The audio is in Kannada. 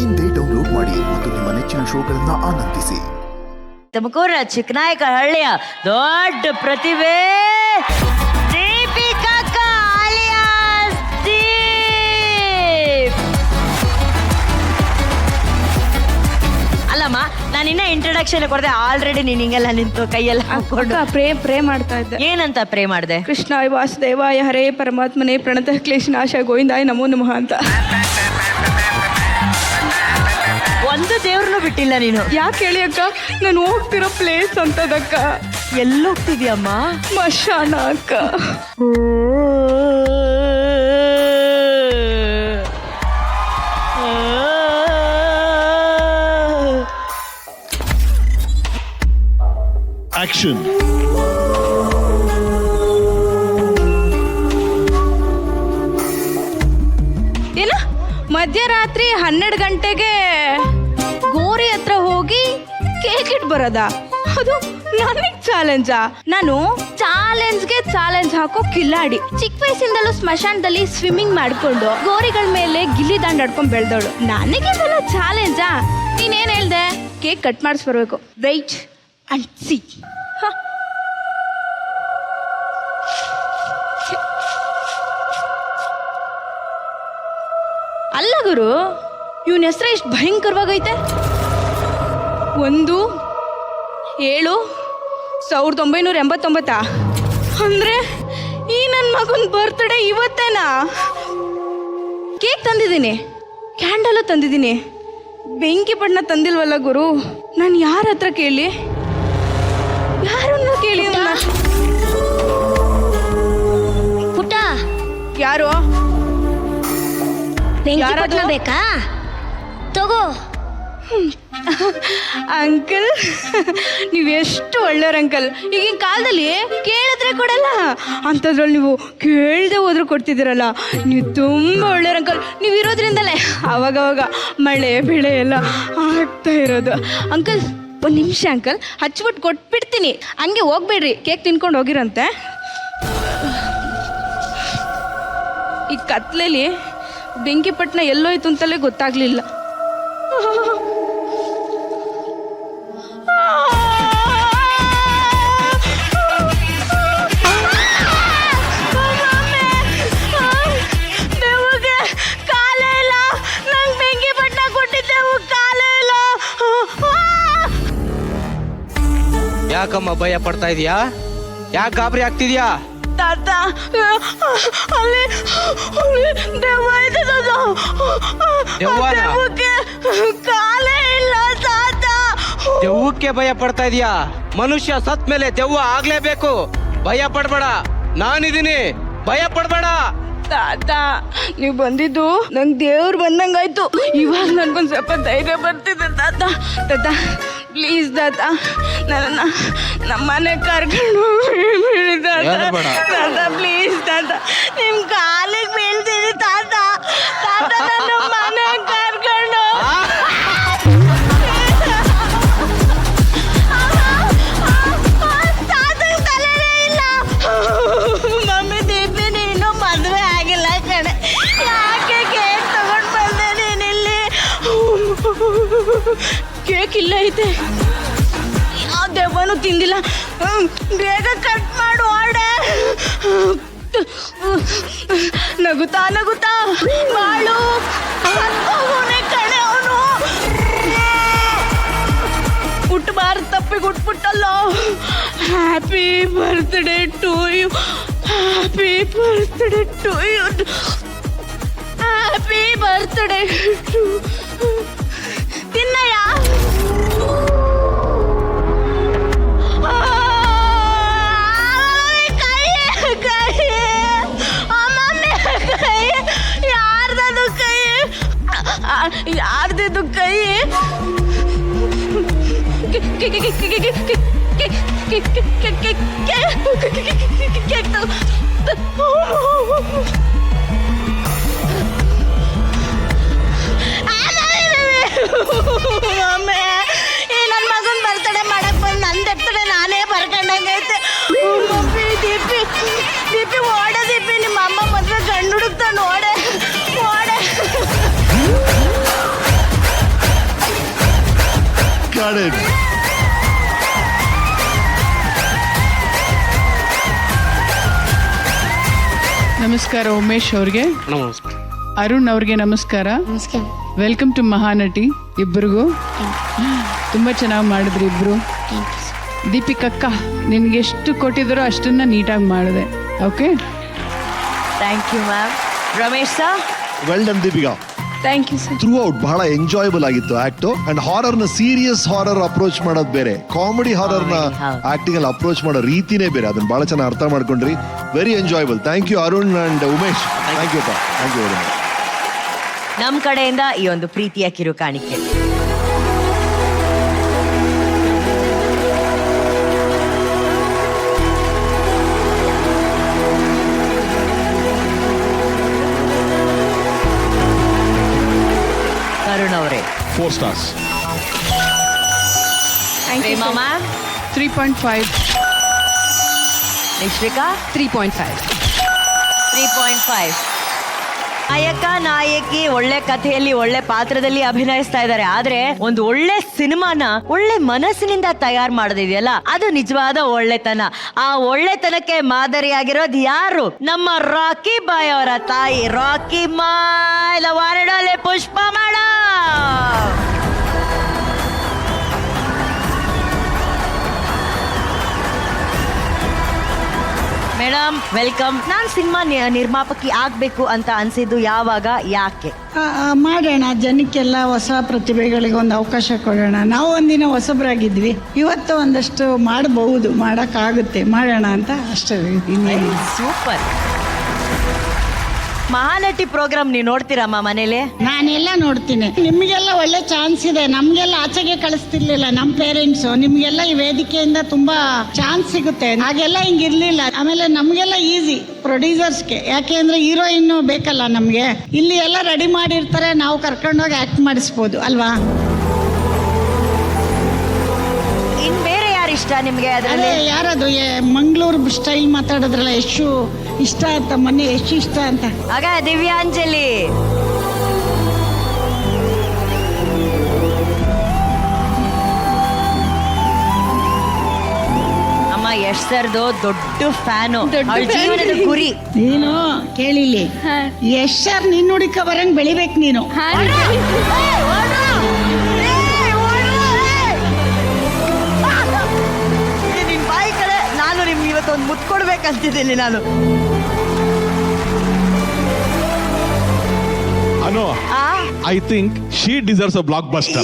ಇಂದೇ ಡೌನ್ಲೋಡ್ ಮಾಡಿ ಮತ್ತು ನಿಮ್ಮ ನೆಚ್ಚಿನ ಶೋಗಳನ್ನ ಆನಂದಿಸಿ. ತುಮಕೂರ ಚಿಕ್ಕನಾಯಕಹಳ್ಳಿಯ ದೊಡ್ಡ ಪ್ರತಿಭೆ ದೀಪಿಕಾ ಅಲಿಯಾಸ್ ದೀಪ್. ಅಲ್ಲಮ್ಮ, ನಾನು ಇನ್ನ ಇಂಟ್ರೊಡಕ್ಷನ್ ಕೊಡದೆ, ಆಲ್ರೆಡಿ ನೀನ್ ಹಿಂಗೆಲ್ಲ ನಿಂತು ಕೈಯೆಲ್ಲ ಹಾಕೊಂಡು ಪ್ರೇ ಮಾಡ್ತಾ ಇದ್ದೆ. ಏನಂತ ಪ್ರೇ ಮಾಡಿದೆ? ಕೃಷ್ಣಾಯ ವಾಸುದೇವಾಯ ಹರೇ ಪರಮಾತ್ಮನೇ ಪ್ರಣತ ಕ್ಲೇಶನಾಶ ಗೋವಿಂದಾಯ ನಮೋ ನಮಃ ಅಂತ. ಒಂದು ದೇವ್ರನ್ನು ಬಿಟ್ಟಿಲ್ಲ ನೀನು. ಯಾಕೆ ಹೇಳಿ ಅಕ್ಕ, ನಾನು ಹೋಗ್ತಿರೋ ಪ್ಲೇಸ್ ಅಂತದಕ್ಕ. ಎಲ್ಲೋಗ್ತಿದ್ಯಮ್ಮ? ಮಶಾನ ಅಕ್ಕ. Action. ಏನ ಮಧ್ಯರಾತ್ರಿ 12 ಗಂಟೆಗೆ ಗೋರಿ ಹತ್ರ ಹೋಗಿ ಕೇಕ್ ಇಟ್ ಬರೋದಾ? ಅದು ನನಗ್ ಚಾಲೆಂಜಾ? ನಾನು ಚಾಲೆಂಜ್ಗೆ ಚಾಲೆಂಜ್ ಹಾಕೋ ಕಿಲ್ಲಾಡಿ. ಚಿಕ್ಕ ವಯಸ್ಸಿಂದಲೂ ಸ್ಮಶಾನದಲ್ಲಿ ಸ್ವಿಮ್ಮಿಂಗ್ ಮಾಡ್ಕೊಂಡು ಗೋರಿಗಳ ಮೇಲೆ ಗಿಲ್ಲಿ ದಾಂಡ್ ಆಡ್ಕೊಂಡ್ ಬೆಳ್ದವಳು. ನನಗಿದೆಲ್ಲ ಚಾಲೆಂಜಾ? ನೀನೇನ್ ಹೇಳ್ದೆ? ಕೇಕ್ ಕಟ್ ಮಾಡಿಸ್ಬರ್ಬೇಕು. Wait and see. ಅಲ್ಲ ಗುರು, ಇವನ ಹೆಸರು ಎಷ್ಟು ಭಯಂಕರವಾಗೈತೆ. 1-7-1989 ಅಂದ್ರೆ ಈ ನನ್ನ ಮಗನ ಬರ್ತ್ಡೇ ಇವತ್ತೇನಾ? ಕೇಕ್ ತಂದಿದ್ದೀನಿ, ಕ್ಯಾಂಡಲು ತಂದಿದ್ದೀನಿ, ಬೆಂಕಿ ಪಣ್ಣ ತಂದಿಲ್ವಲ್ಲ ಗುರು. ನಾನು ಯಾರ ಹತ್ರ ಕೇಳಿ? ಯಾರನ್ನ ಕೇಳಿ? ಪುಟ್ಟ, ಯಾರು? ಯಾರಾದ್ರೂ ಬೇಕಾ? ತಗೋ. ಅಂಕಲ್, ನೀವೆಷ್ಟು ಒಳ್ಳೆಯವ್ರ ಅಂಕಲ್. ಈಗಿನ ಕಾಲದಲ್ಲಿ ಕೇಳಿದ್ರೆ ಕೊಡಲ್ಲ, ಅಂಥದ್ರಲ್ಲಿ ನೀವು ಕೇಳದೆ ಹೋದ್ರೂ ಕೊಡ್ತಿದ್ದೀರಲ್ಲ. ನೀವು ತುಂಬ ಒಳ್ಳೆಯವ್ರ ಅಂಕಲ್. ನೀವು ಇರೋದ್ರಿಂದಲೇ ಅವಾಗವಾಗ ಮಳೆ ಬೆಳೆ ಎಲ್ಲ ಆಗ್ತಾ ಇರೋದು. ಅಂಕಲ್, ಒಂದು ನಿಮಿಷ ಅಂಕಲ್, ಹಚ್ಬಿಟ್ಟು ಕೊಟ್ಬಿಡ್ತೀನಿ, ಹಂಗೆ ಹೋಗ್ಬೇಡ್ರಿ. ಕೇಕ್ ತಿನ್ಕೊಂಡು ಹೋಗಿರಂತೆ. ಈ ಕತ್ಲೆಲಿ ಬೆಂಕಿ ಪಟ್ಟಣ ಎಲ್ಲೋಯ್ತು ಅಂತಲೇ ಗೊತ್ತಾಗ್ಲಿಲ್ಲ. ಕಾಲೇ ಇಲ್ಲ, ನಂಗೆ ಬೆಂಕಿ ಪಟ್ಟಣ ಕೊಟ್ಟಿದ್ದೆವು, ಕಾಲೇ ಇಲ್ಲ. ಯಾಕಮ್ಮ ಭಯ ಪಡ್ತಾ ಇದೀಯಾ? ಯಾಕೆ ಗಾಬರಿ ಆಗ್ತಿದ್ಯಾ? ತಾತ, ಅಲ್ಲಿ ದೆವ್ವ ಇದೆ ತಾತ. ದೆವ್ವಕ್ಕೆ ಕಾಲೇ ಇಲ್ಲ ತಾತ. ದೆವ್ವಕ್ಕೆ ಭಯ ಪಡ್ತಾ ಇದೀಯಾ? ಮನುಷ್ಯ ಸತ್ ಮೇಲೆ ದೆವ್ವ ಆಗ್ಲೇಬೇಕು. ಭಯ ಪಡ್ಬೇಡ, ನಾನಿದ್ದೀನಿ, ಭಯ ಪಡ್ಬೇಡ. ತಾತ, ನೀವು ಬಂದಿದ್ದು ನಂಗೆ ದೇವ್ರು ಬಂದಂಗಾಯ್ತು. ಇವಾಗ ನನ್ಗೊಂದು ಸ್ವಲ್ಪ ಧೈರ್ಯ ಬರ್ತಿದೆ ತಾತ. ತಾತ ಪ್ಲೀಸ್ ತಾತ, ನನ್ನ ನಮ್ಮನೆ ಕರ್ಕೊಂಡು ಹೋಗ್ಬಿಡಿ ತಾತ. ತಾತ ಪ್ಲೀಸ್ ತಾತ, ನಿಮ್ಮ ಕಾಲಿಗೆ ಬೀಳ್ತೀನಿ ತಾತ. ತಾತ ನನ್ನ ಮನೆ ಕರ್ಕೊಂಡು. ತಾತಂಗೆ ತಲೆನೇ ಇಲ್ಲ. ಮಮ್ಮಿ ದೀಪಿ, ನೀನು ಮದುವೆ ಆಗಿಲ್ಲ ಕಣೆ. ಯಾಕೆ ಕೇಕ್ ತಗೊಂಡು ಬಂದೆ ನೀನಿಲ್ಲಿ? ಕೇಕ್ ಇಲ್ಲ ಐತೆ, ಯಾವ ದೆವ್ವನೂ ತಿಂದಿಲ್ಲ. ಬೇಗ ಕಟ್ ಮಾಡು ಆಡೆ. ನಗುತ್ತಾ ನಗುತ್ತಾ ಬಾಳು. ಕಣೆ ಅವನು ಹುಟ್ಟಬಾರ್ದು, ತಪ್ಪಿಗೆ ಹುಟ್ಬಿಟ್ಟಲ್ಲೋ. Happy birthday to you, happy birthday to you, happy birthday to. ತಿನ್ನಯ್ಯ. ಯಾರ್ದದು ಕೈ? ಯಾರ್ದಿದು ಕೈ? ನನ್ನ ಮಗನ್ ಬರ್ತಡೆ ಮಾಡಕ್ ಬಂದು ನಂದೆರ್ತಡೆ ನಾನೇ ಬರ್ಕೊಂಡಂಗೈತೆ. ದೀಪಿ ದೀಪಿ ಓಡ ದೀಪಿ, ನಿಮ್ಮ ಅಮ್ಮ ಮದ್ವೆ ಗಂಡು ಹುಡುಕ್ತಾನೆ. ಓಡೆ ಓಡೆ. started. ನಮಸ್ಕಾರ ಉಮೇಶ್ ಅವ್ರಿಗೆ, ನಮಸ್ಕಾರ. ಅರುಣ್ ಅವ್ರಿಗೆ ನಮಸ್ಕಾರ. ನಮಸ್ಕಾರ. ವೆಲ್ಕಮ್ ಟು ಮಹಾನಟಿ ಇಬ್ಬರಿಗೂ. ತುಂಬಾ ಚೆನ್ನಾಗಿ ಮಾಡಿದ್ರಿ ಇಬ್ರು. ದೀಪಿಕಕ್ಕ, ನಿನ್ಗೆ ಎಷ್ಟು ಕೊಟ್ಟಿದ್ರೋ ಅಷ್ಟನ್ನ ನೀಟಾಗಿ ಮಾಡಿದೆ. Okay, thank you ma'am. Ramesh sir, well done Deepika. Thank you sir. Throughout ಬಹಳ ಎಂಜಾಯಬಲ್ ಆಗಿತ್ತು ಆಕ್ಟ್. ಅಂಡ್ ಹಾರರ್ ನ ಸೀರಿಯಸ್ ಹಾರರ್ ಅಪ್ರೋಚ್ ಮಾಡೋದು ಬೇರೆ, ಕಾಮಿಡಿ ಹಾರರ್ ನ ಹೌದು. ಆಕ್ಟಿಂಗ್ ಅಲ್ಲಿ ಅಪ್ರೋಚ್ ಮಾಡೋ ರೀತಿನೇ ಬೇರೆ. ಅದನ್ನ ಬಹಳ ಚೆನ್ನಾಗಿ ಅರ್ಥ ಮಾಡ್ಕೊಂಡ್ರಿ. Very enjoyable. Thank you Arun and Umesh. Thank you thank you very much. ನಮ್ಮ ಕಡೆಯಿಂದ ಈ ಒಂದು ಪ್ರೀತಿಯ ಕಿರು ಕಾಣಿಕೆ. ಕರುಣ್ ಅವರೇ, 4 stars. ಪ್ರೇಮ ಮ್ಯಾಮ್, 3.5. ನಿಶ್ವಿಕಾ 3.5. 3.5. ನಾಯಕ ನಾಯಕಿ ಒಳ್ಳೆ ಕಥೆಯಲ್ಲಿ ಒಳ್ಳೆ ಪಾತ್ರದಲ್ಲಿ ಅಭಿನಯಿಸ್ತಾ ಇದ್ದಾರೆ, ಆದ್ರೆ ಒಂದು ಒಳ್ಳೆ ಸಿನಿಮಾನ ಒಳ್ಳೆ ಮನಸ್ಸಿನಿಂದ ತಯಾರು ಮಾಡೋದಿದೆಯಲ್ಲ, ಅದು ನಿಜವಾದ ಒಳ್ಳೆತನ. ಆ ಒಳ್ಳೆತನಕ್ಕೆ ಮಾದರಿಯಾಗಿರೋದು ಯಾರು? ನಮ್ಮ ರಾಕಿ ಬಾಯ್ ಅವರ ತಾಯಿ ರಾಕಿ ಮಾಯ್ ವಾರಡಲೆ ಪುಷ್ಪ ಮಾಡ. Madam welcome. ನಾನ್ ಸಿನಿಮಾ ನಿರ್ಮಾಪಕಿ ಆಗ್ಬೇಕು ಅಂತ ಅನ್ಸಿದ್ದು ಯಾವಾಗ, ಯಾಕೆ? ಮಾಡೋಣ, ಜನಕ್ಕೆಲ್ಲ ಹೊಸ ಪ್ರತಿಭೆಗಳಿಗೆ ಒಂದು ಅವಕಾಶ ಕೊಡೋಣ. ನಾವು ಒಂದಿನ ಹೊಸಬ್ರಾಗಿದ್ವಿ, ಇವತ್ತು ಒಂದಷ್ಟು ಮಾಡಬಹುದು, ಮಾಡೋಕ್ಕಾಗುತ್ತೆ, ಮಾಡೋಣ ಅಂತ ಅಷ್ಟೇ. ಸೂಪರ್. ಮಹಾನಟಿ ಪ್ರೋಗ್ರಾಮ್ ನೀವು ನೋಡ್ತೀರಮ್ಮ ಮನೇಲಿ? ನಾನೆಲ್ಲ ನೋಡ್ತೀನಿ. ನಿಮಗೆಲ್ಲ ಒಳ್ಳೆ ಚಾನ್ಸ್ ಇದೆ, ನಮಗೆಲ್ಲ ಆಚೆಗೆ ಕಳಿಸ್ತಿರ್ಲಿಲ್ಲ ನಮ್ಮ ಪೇರೆಂಟ್ಸು. ನಿಮಗೆಲ್ಲ ಈ ವೇದಿಕೆಯಿಂದ ತುಂಬಾ ಚಾನ್ಸ್ ಸಿಗುತ್ತೆ, ಹಾಗೆಲ್ಲ ಹಿಂಗಿರ್ಲಿಲ್ಲ. ಆಮೇಲೆ ನಮಗೆಲ್ಲ ಈಸಿ ಪ್ರೊಡ್ಯೂಸರ್ಸ್ಗೆ, ಯಾಕೆ ಅಂದ್ರೆ ಹೀರೋಯಿನ್ ಬೇಕಲ್ಲ ನಮಗೆ. ಇಲ್ಲಿ ಎಲ್ಲ ರೆಡಿ ಮಾಡಿರ್ತಾರೆ, ನಾವು ಕರ್ಕೊಂಡೋಗಿ ಆಕ್ಟ್ ಮಾಡಿಸ್ಬೋದು ಅಲ್ವಾ. ಇನ್ ಬೇರೆ ಯಾರು ಇಷ್ಟ ನಿಮ್ಗೆ ಅದೇ ಅದರಲ್ಲಿ? ಯಾರದು ಮಂಗಳೂರು ಸ್ಟೈಲ್ ಮಾತಾಡಿದ್ರಲ್ಲ, ಎಷ್ಟು ಇಷ್ಟ ಅಂತ, ಮೊನ್ನೆ ಎಷ್ಟು ಇಷ್ಟ ಅಂತ. ಆಗ ದಿವ್ಯಾಂಜಲಿ. ಅಮ್ಮ ಯಶ್ ಸರ್ದು ದೊಡ್ಡ ಫ್ಯಾನು, ಅವಳ ಜೀವನದ ಗುರಿ. ನೀನು ಕೇಳಿಲಿ, ಎಷ್ಟರ್ ನಿನ್ನ ಹುಡುಕ ಬರಂಗ್ ಬೆಳಿಬೇಕು ನೀನು. ನಿನ್ ಬಾಯಿ ಕಡೆ ನಾನು ನಿಮ್ಗೆ ಇವತ್ತು ಒಂದು ಮುತ್ತು ಕೊಡ್ಬೇಕಂತಿದ್ದೀನಿ ನಾನು. Anu, I think she deserves a blockbuster.